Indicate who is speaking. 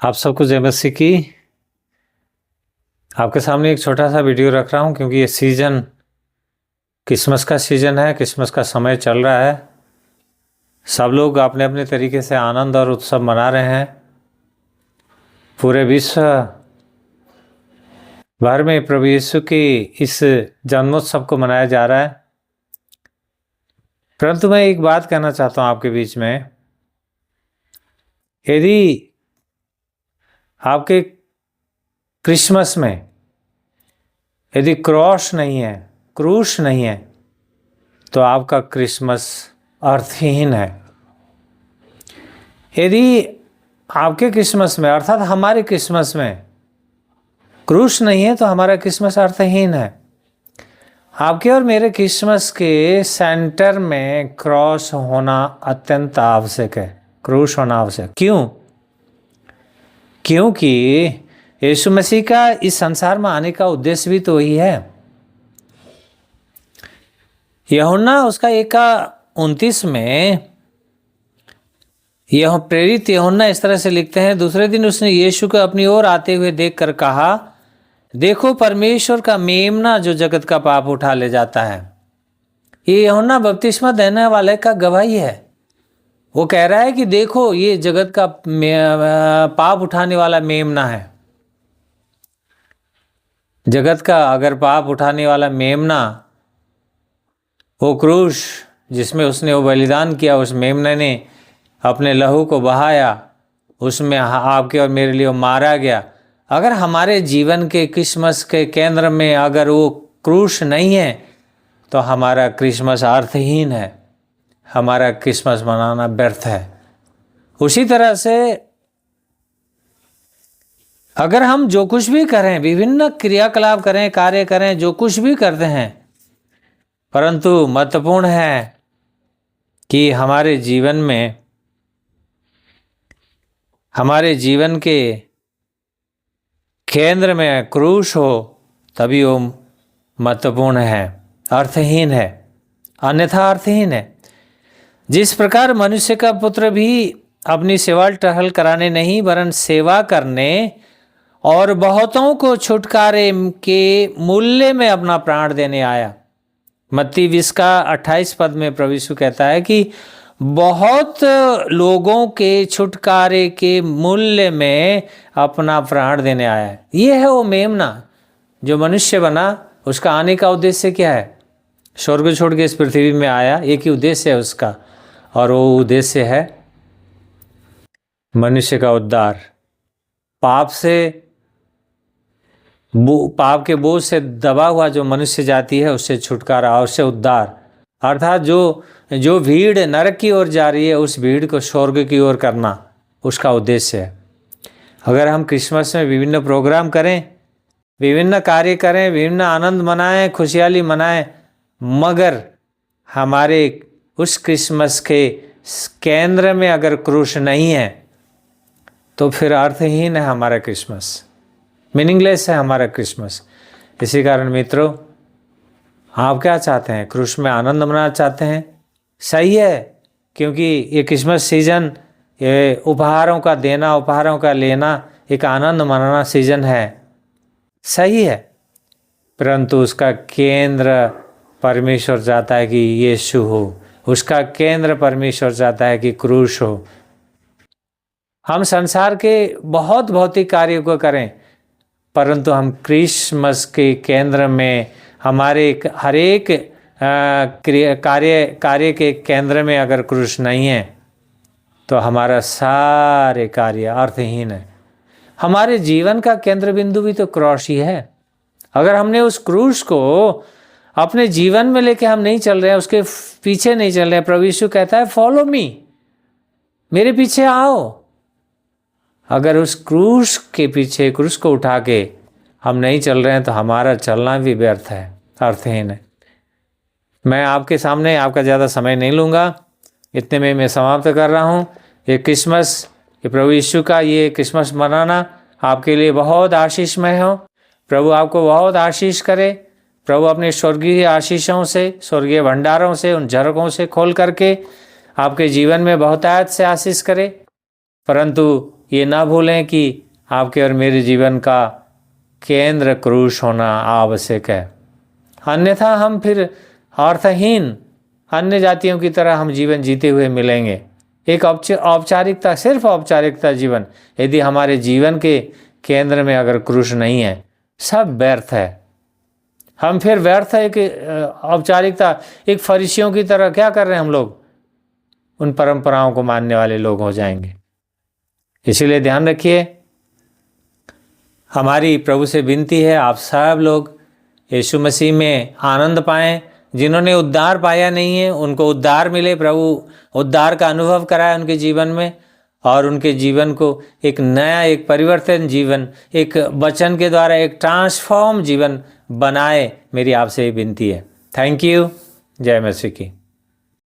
Speaker 1: आप सबको जय मसीह की। आपके सामने एक छोटा सा वीडियो रख रहा हूँ क्योंकि ये सीज़न क्रिसमस का सीज़न है। क्रिसमस का समय चल रहा है। सब लोग अपने अपने तरीके से आनंद और उत्सव मना रहे हैं। पूरे विश्व भर में प्रभु यीशु की इस जन्मोत्सव को मनाया जा रहा है। परंतु मैं एक बात कहना चाहता हूँ आपके बीच में, यदि आपके क्रिसमस में यदि क्रॉस नहीं है, क्रूस नहीं है, तो आपका क्रिसमस अर्थहीन है। यदि आपके क्रिसमस में अर्थात हमारे क्रिसमस में क्रूस नहीं है तो हमारा क्रिसमस अर्थहीन है। आपके और मेरे क्रिसमस के सेंटर में क्रॉस होना अत्यंत आवश्यक है, क्रूस होना आवश्यक। क्यों? क्योंकि यीशु मसीह का इस संसार में आने का उद्देश्य भी तो वही है। यूहन्ना उसका 1:29 में यह प्रेरित यूहन्ना इस तरह से लिखते हैं, दूसरे दिन उसने यीशु को अपनी ओर आते हुए देखकर कहा, देखो परमेश्वर का मेमना जो जगत का पाप उठा ले जाता है। ये यूहन्ना बपतिस्मा देने वाले का गवाही है। वो कह रहा है कि देखो ये जगत का पाप उठाने वाला मेमना है। जगत का अगर पाप उठाने वाला मेमना, वो क्रूस जिसमें उसने वो बलिदान किया, उस मेमने ने अपने लहू को बहाया, उसमें आपके और मेरे लिए मारा गया। अगर हमारे जीवन के क्रिसमस के केंद्र में अगर वो क्रूस नहीं है तो हमारा क्रिसमस अर्थहीन है, हमारा क्रिसमस मनाना व्यर्थ है। उसी तरह से अगर हम जो कुछ भी करें, विभिन्न क्रियाकलाप करें, कार्य करें, जो कुछ भी करते हैं, परंतु महत्वपूर्ण है कि हमारे जीवन के केंद्र में क्रूस हो, तभी वो महत्वपूर्ण है। अर्थहीन है, अन्यथा अर्थहीन है। जिस प्रकार मनुष्य का पुत्र भी अपनी सेवा टहल कराने नहीं वरन सेवा करने और बहुतों को छुटकारे के मूल्य में अपना प्राण देने आया। मत्ती 20:28 पद में प्रभु यीशु कहता है कि बहुत लोगों के छुटकारे के मूल्य में अपना प्राण देने आया है। ये है वो मेमना जो मनुष्य बना। उसका आने का उद्देश्य क्या है? स्वर्ग छोड़ के इस पृथ्वी में आया, एक ही उद्देश्य है उसका, और वो उद्देश्य है मनुष्य का उद्धार। पाप के बोझ से दबा हुआ जो मनुष्य जाति है उससे छुटकारा और उससे उद्धार। अर्थात जो भीड़ नरक की ओर जा रही है उस भीड़ को स्वर्ग की ओर करना उसका उद्देश्य है। अगर हम क्रिसमस में विभिन्न प्रोग्राम करें, विभिन्न कार्य करें, विभिन्न आनंद मनाएं, खुशहाली मनाएं, मगर हमारे उस क्रिसमस के केंद्र में अगर क्रूस नहीं है तो फिर अर्थहीन है हमारा क्रिसमस, मीनिंगलेस है हमारा क्रिसमस। इसी कारण मित्रों, आप क्या चाहते हैं? क्रूस में आनंद मनाना चाहते हैं? सही है, क्योंकि ये क्रिसमस सीजन ये उपहारों का देना, उपहारों का लेना, एक आनंद मनाना सीजन है, सही है। परंतु उसका केंद्र परमेश्वर चाहता है कि यीशु हो, उसका केंद्र परमेश्वर चाहता है कि क्रूस हो। हम संसार के बहुत भौतिक कार्यों को करें, परंतु हम क्रिसमस के केंद्र में हमारे हर एक कार्य के केंद्र में अगर क्रूस नहीं है तो हमारा सारे कार्य अर्थहीन है। हमारे जीवन का केंद्र बिंदु भी तो क्रॉस ही है। अगर हमने उस क्रूस को अपने जीवन में लेके हम नहीं चल रहे हैं, उसके पीछे नहीं चल रहे हैं, प्रभु यीशु कहता है फॉलो मी, मेरे पीछे आओ। अगर उस क्रूस के पीछे, क्रूस को उठा के हम नहीं चल रहे हैं तो हमारा चलना भी व्यर्थ है, अर्थहीन है। मैं आपके सामने आपका ज़्यादा समय नहीं लूँगा, इतने में मैं समाप्त कर रहा हूँ। ये क्रिसमस, ये प्रभु यीशु का ये क्रिसमस मनाना आपके लिए बहुत आशीषमय हो। प्रभु आपको बहुत आशीष करे। प्रभु अपने स्वर्गीय आशीषों से, स्वर्गीय भंडारों से, उन झरोकों से खोल करके आपके जीवन में बहुतायत से आशीष करे। परंतु ये ना भूलें कि आपके और मेरे जीवन का केंद्र क्रूस होना आवश्यक है, अन्यथा हम फिर अर्थहीन अन्य जातियों की तरह हम जीवन जीते हुए मिलेंगे। एक औपचारिकता, सिर्फ औपचारिकता जीवन, यदि हमारे जीवन के केंद्र में अगर क्रूस नहीं है, सब व्यर्थ है। हम फिर व्यर्थ है कि औपचारिकता, एक फरीसियों की तरह क्या कर रहे हैं हम लोग, उन परंपराओं को मानने वाले लोग हो जाएंगे। इसीलिए ध्यान रखिए, हमारी प्रभु से विनती है, आप सब लोग यीशु मसीह में आनंद पाएं। जिन्होंने उद्धार पाया नहीं है उनको उद्धार मिले, प्रभु उद्धार का अनुभव कराए उनके जीवन में, और उनके जीवन को एक नया, एक परिवर्तन जीवन, एक वचन के द्वारा एक ट्रांसफॉर्म जीवन बनाए। मेरी आपसे विनती है। Thank you. जय मसीह की।